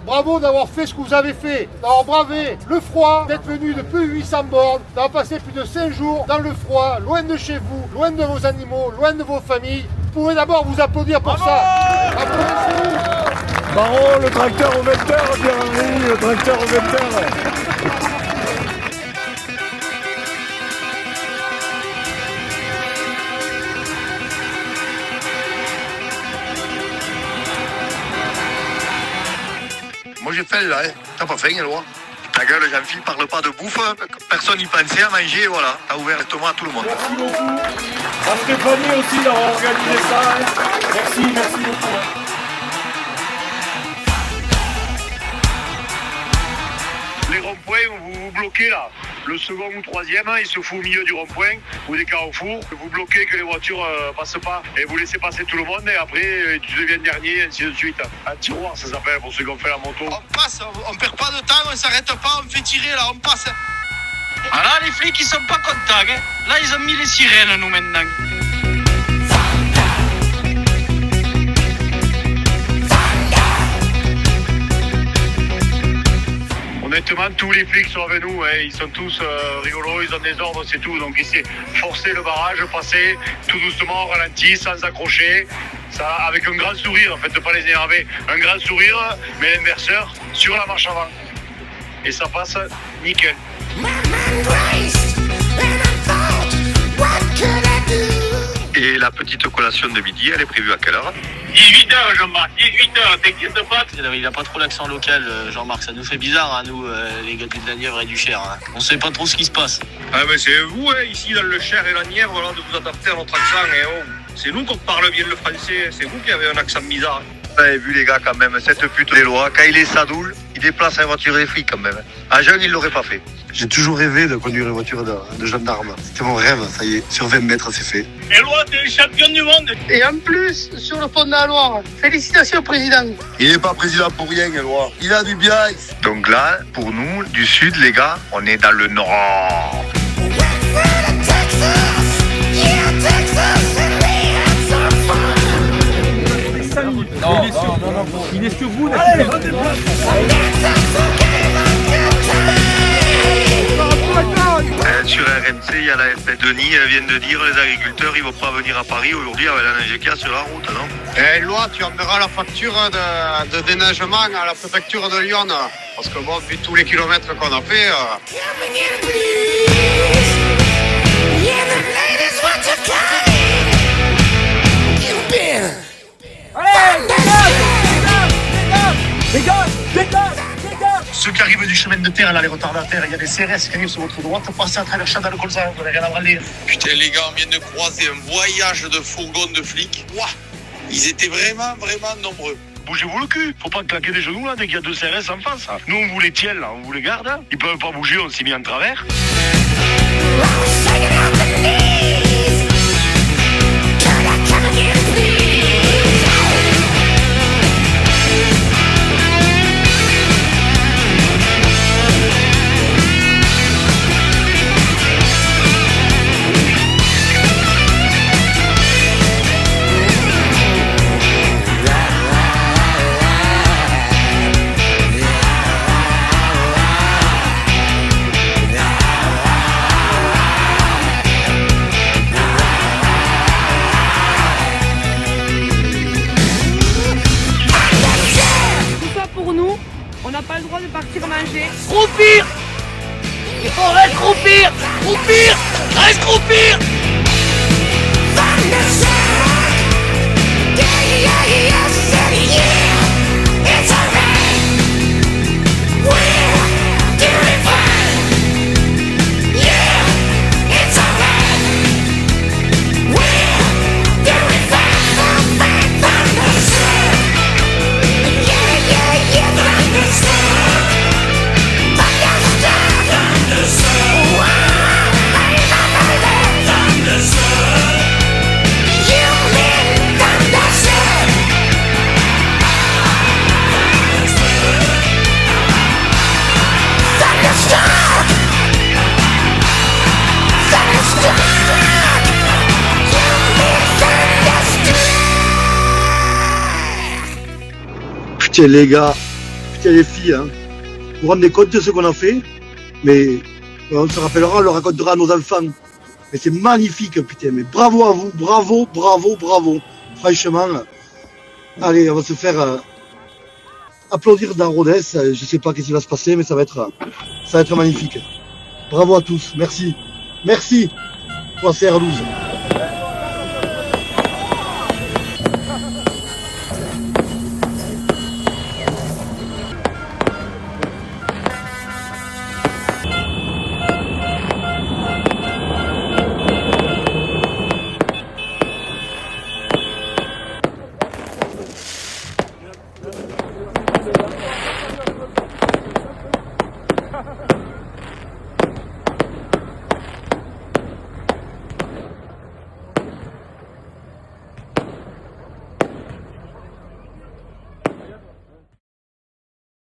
Bravo d'avoir fait ce que vous avez fait, d'avoir bravé le froid, d'être venu de plus de 800 bornes, d'avoir passé plus de 5 jours dans le froid, loin de chez vous, loin de vos animaux, loin de vos familles. Vous pouvez d'abord vous applaudir pour ça. Applaudissez-vous. Baron, le tracteur au 20h, Pierre-Henri, le tracteur au 20h. Moi j'ai faim là, hein. T'as pas faim, Eloi? Ta gueule, Jean-Philippe, parle pas de bouffe, personne n'y pensait à manger, voilà. T'as ouvert l'estomac à tout le monde. Merci beaucoup. À Stéphanie aussi d'avoir organisé ça. Hein. Merci beaucoup. Les ronds-points, vous vous bloquez là. Le second ou troisième, il se fout au milieu du rond-point ou des carrefours. Vous bloquez que les voitures passent pas et vous laissez passer tout le monde et après tu deviens dernier et ainsi de suite. Un tiroir, ça s'appelle pour ceux qui ont fait la moto. On passe, on perd pas de temps, on s'arrête pas, on fait tirer là, on passe. Ah là, les flics ils sont pas contents, hein. Là ils ont mis les sirènes nous maintenant. Honnêtement, tous les flics sont avec nous, hein. Ils sont tous rigolos, ils ont des ordres, c'est tout. Donc ici, forcer le barrage, passer tout doucement, ralenti, sans accrocher. Ça, avec un grand sourire, en fait, de pas les énerver. Un grand sourire, mais l'inverseur sur la marche avant. Et ça passe nickel. Et la petite collation de midi, elle est prévue à quelle heure? 18h, Jean-Marc, 18h, t'inquiète pas. Il a pas trop l'accent local, Jean-Marc, ça nous fait bizarre, hein, nous, les gars de la Nièvre et du Cher. Hein. On sait pas trop ce qui se passe. Ah mais c'est vous, hein, ici dans le Cher et la Nièvre, là, de vous adapter à notre accent. Et oh, c'est nous qu'on parle bien le français, c'est vous qui avez un accent bizarre. Vous avez vu les gars quand même, cette pute des lois, quand il est sadoul, il déplace la voiture des flics quand même. Un jeune, il l'aurait pas fait. J'ai toujours rêvé de conduire une voiture de gendarme. C'était mon rêve, ça y est, sur 20 mètres, c'est fait. Eloi, t'es le champion du monde. Et en plus, sur le pont de la Loire, félicitations président. Il n'est pas président pour rien, Eloi. Il a du bien. Donc là, pour nous, du sud, les gars, on est dans le nord. Non, il est sur vous, là. Sur RMC, il y a la FP Denis, elle vient de dire les agriculteurs, ils vont pas venir à Paris aujourd'hui avec la neige qu'il y a sur la route, non? Eloi, tu enverras la facture de déneigement à la préfecture de Lyon. Parce que bon, vu tous les kilomètres qu'on a fait... Ceux qui arrivent du chemin de terre, là, les retardataires, il y a des CRS qui arrivent sur votre droite, passez à travers Château de Colza, vous n'avez rien à branler. Putain les gars, on vient de croiser un voyage de fourgons de flics. Ouah, ils étaient vraiment nombreux. Bougez-vous le cul, faut pas claquer des genoux là dès qu'il y a deux CRS en face. Nous on vous les tient là, on vous les garde. Hein. Ils peuvent pas bouger, on s'est mis en travers. On n'a pas le droit de partir manger. Croupir! Il faudrait croupir! Croupir! Reste croupir! Putain les gars, putain, les filles, hein. Vous vous rendez compte de ce qu'on a fait? Mais on se rappellera, on le racontera à nos enfants. Mais c'est magnifique, putain. Mais bravo à vous, bravo, bravo, bravo. Franchement, allez, on va se faire applaudir dans Rodez. Je sais pas ce qui va se passer, mais ça va être magnifique. Bravo à tous, merci. Merci pour la CR12.